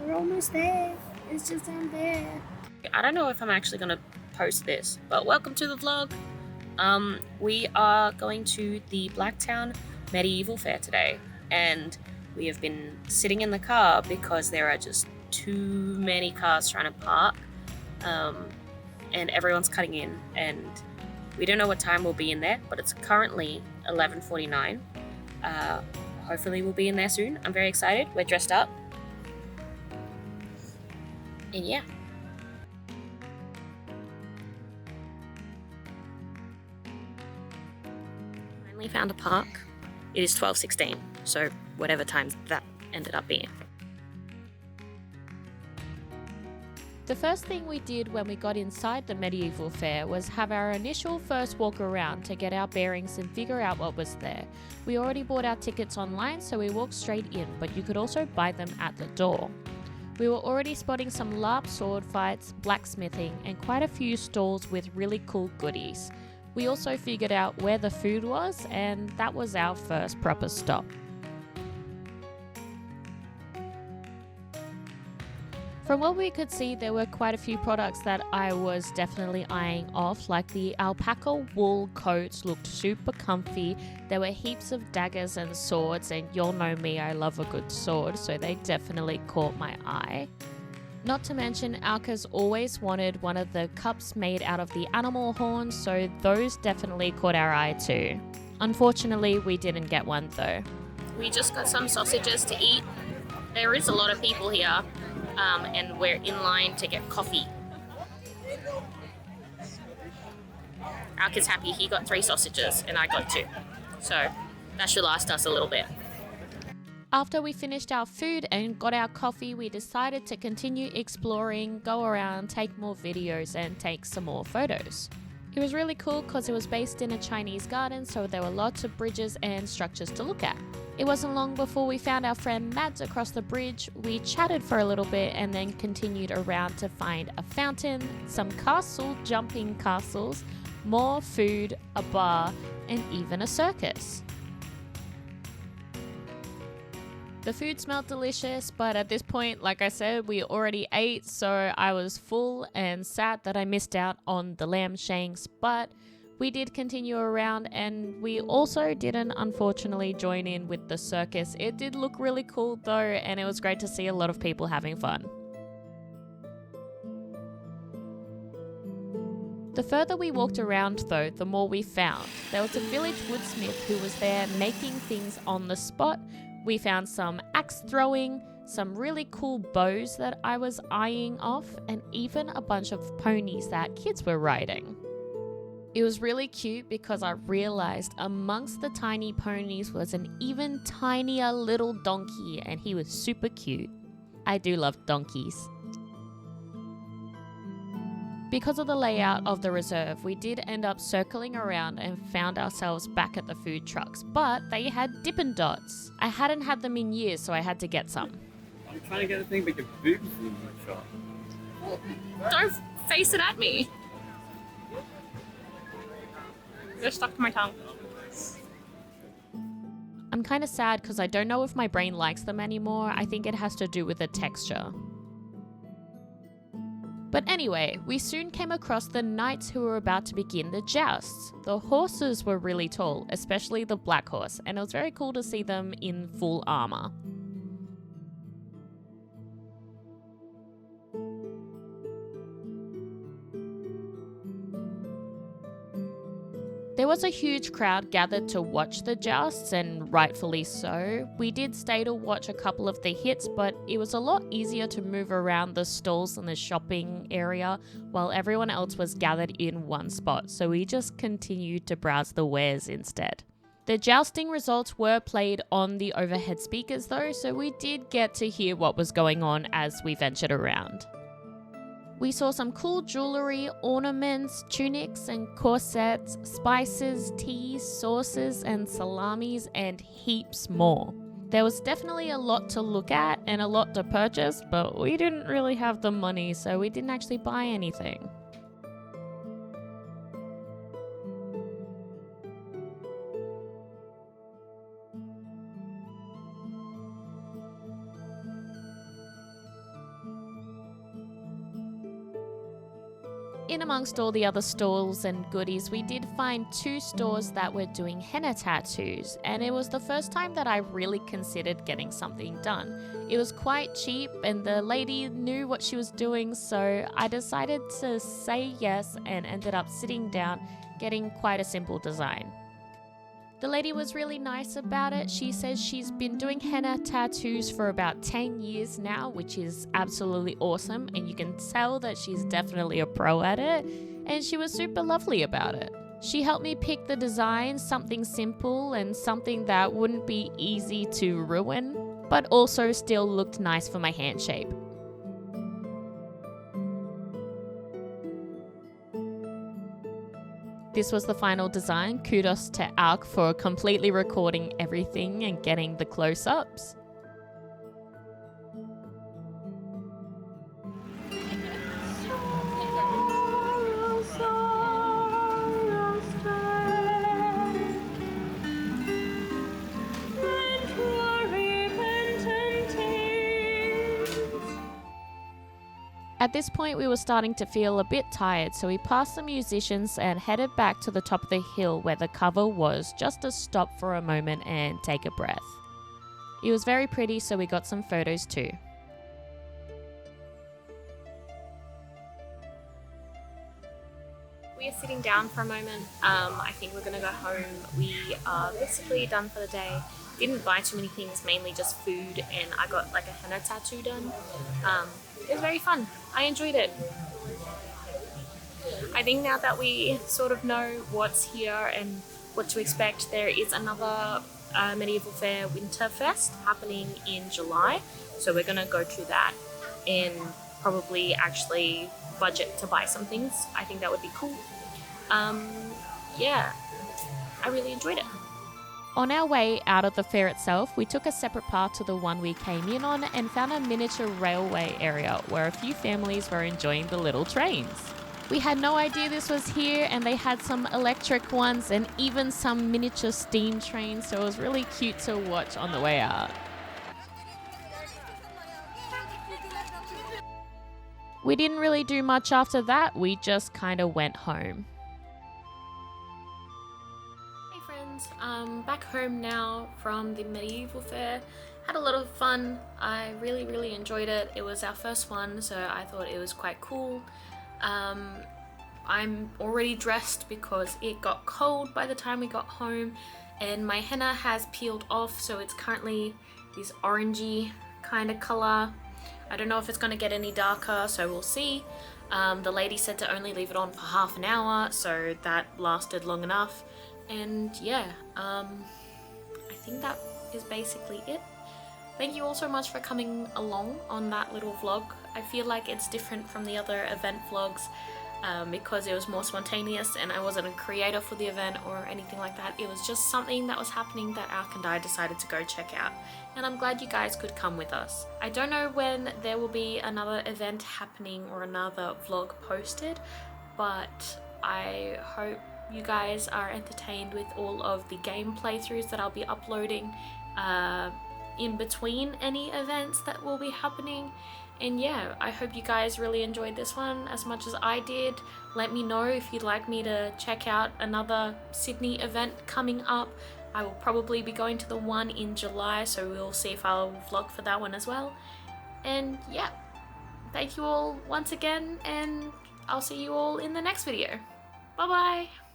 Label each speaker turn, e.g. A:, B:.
A: We're almost there. It's just down there.
B: I don't know if I'm actually going to post this, but welcome to the vlog. We are going to the Blacktown medieval fair today, and we have been sitting in the car because there are just too many cars trying to park, and everyone's cutting in, and we don't know what time we'll be in there, but it's currently 11:49. Hopefully we'll be in there soon. I'm very excited. We're dressed up, and yeah. Finally found a park. It is 12:16, so whatever time that ended up being.
C: The first thing we did when we got inside the medieval fair was have our initial first walk around to get our bearings and figure out what was there. We already bought our tickets online, so we walked straight in, but you could also buy them at the door. We were already spotting some LARP sword fights, blacksmithing, and quite a few stalls with really cool goodies. We also figured out where the food was, and that was our first proper stop. From what we could see, there were quite a few products that I was definitely eyeing off, like the alpaca wool coats looked super comfy. There were heaps of daggers and swords, and you'll know me, I love a good sword, so they definitely caught my eye. Not to mention, Alka's always wanted one of the cups made out of the animal horns, so those definitely caught our eye too. Unfortunately, we didn't get one though.
B: We just got some sausages to eat. There is a lot of people here, and we're in line to get coffee. Our kid's happy. He got 3 sausages and I got 2. So that should last us a little bit.
C: After we finished our food and got our coffee, we decided to continue exploring, go around, take more videos and take some more photos. It was really cool because it was based in a Chinese garden, so there were lots of bridges and structures to look at. It wasn't long before we found our friend Mads across the bridge. We chatted for a little bit and then continued around to find a fountain, some castle jumping castles, more food, a bar, and even a circus. The food smelled delicious, but at this point, like I said, we already ate, so I was full and sad that I missed out on the lamb shanks, but we did continue around and we also didn't unfortunately join in with the circus. It did look really cool though, and it was great to see a lot of people having fun. The further we walked around though, the more we found. There was a village woodsmith who was there making things on the spot. We found some axe throwing, some really cool bows that I was eyeing off, and even a bunch of ponies that kids were riding. It was really cute because I realized amongst the tiny ponies was an even tinier little donkey, and he was super cute. I do love donkeys. Because of the layout of the reserve, we did end up circling around and found ourselves back at the food trucks, but they had Dippin' Dots. I hadn't had them in years, so I had to get some.
D: I'm trying to get a thing with your boobs in the shot.
B: Don't face it at me. They're stuck to my tongue.
C: I'm kind of sad because I don't know if my brain likes them anymore. I think it has to do with the texture. But anyway, we soon came across the knights who were about to begin the jousts. The horses were really tall, especially the black horse, and it was very cool to see them in full armor. There was a huge crowd gathered to watch the jousts, and rightfully so. We did stay to watch a couple of the hits, but it was a lot easier to move around the stalls and the shopping area while everyone else was gathered in one spot, so we just continued to browse the wares instead. The jousting results were played on the overhead speakers though, so we did get to hear what was going on as we ventured around. We saw some cool jewellery, ornaments, tunics and corsets, spices, teas, sauces and salamis, and heaps more. There was definitely a lot to look at and a lot to purchase, but we didn't really have the money, so we didn't actually buy anything. In amongst all the other stalls and goodies, we did find 2 stores that were doing henna tattoos, and it was the first time that I really considered getting something done. It was quite cheap and the lady knew what she was doing, so I decided to say yes and ended up sitting down, getting quite a simple design. The lady was really nice about it. She says she's been doing henna tattoos for about 10 years now, which is absolutely awesome, and you can tell that she's definitely a pro at it, and she was super lovely about it. She helped me pick the design, something simple and something that wouldn't be easy to ruin, but also still looked nice for my hand shape. This was the final design. Kudos to Alk for completely recording everything and getting the close-ups. At this point, we were starting to feel a bit tired, so we passed the musicians and headed back to the top of the hill where the cover was, just to stop for a moment and take a breath. It was very pretty, so we got some photos too.
B: We are sitting down for a moment. I think we're gonna go home. We are basically done for the day. Didn't buy too many things, mainly just food, and I got like a henna tattoo done. It was very fun. I enjoyed it. I think now that we sort of know what's here and what to expect, there is another Medieval Fair Winter Fest happening in July. So we're gonna go to that and probably actually budget to buy some things. I think that would be cool. Yeah, I really enjoyed it.
C: On our way out of the fair itself, we took a separate path to the one we came in on and found a miniature railway area where a few families were enjoying the little trains. We had no idea this was here, and they had some electric ones and even some miniature steam trains, so it was really cute to watch on the way out. We didn't really do much after that, we just kind of went home.
B: Back home now from the Medieval Fair. Had a lot of fun. I really enjoyed it. It was our first one, so I thought it was quite cool. I'm already dressed because it got cold by the time we got home, and my henna has peeled off, so it's currently this orangey kind of color. I don't know if it's going to get any darker, so we'll see. The lady said to only leave it on for half an hour, so that lasted long enough. And yeah, I think that is basically it. Thank you all so much for coming along on that little vlog. I feel like it's different from the other event vlogs because it was more spontaneous and I wasn't a creator for the event or anything like that. It was just something that was happening that Alk and I decided to go check out. And I'm glad you guys could come with us. I don't know when there will be another event happening or another vlog posted, but I hope you guys are entertained with all of the game playthroughs that I'll be uploading in between any events that will be happening. And yeah, I hope you guys really enjoyed this one as much as I did. Let me know if you'd like me to check out another Sydney event coming up. I will probably be going to the one in July, so we'll see if I'll vlog for that one as well. And yeah, thank you all once again, and I'll see you all in the next video. Bye bye!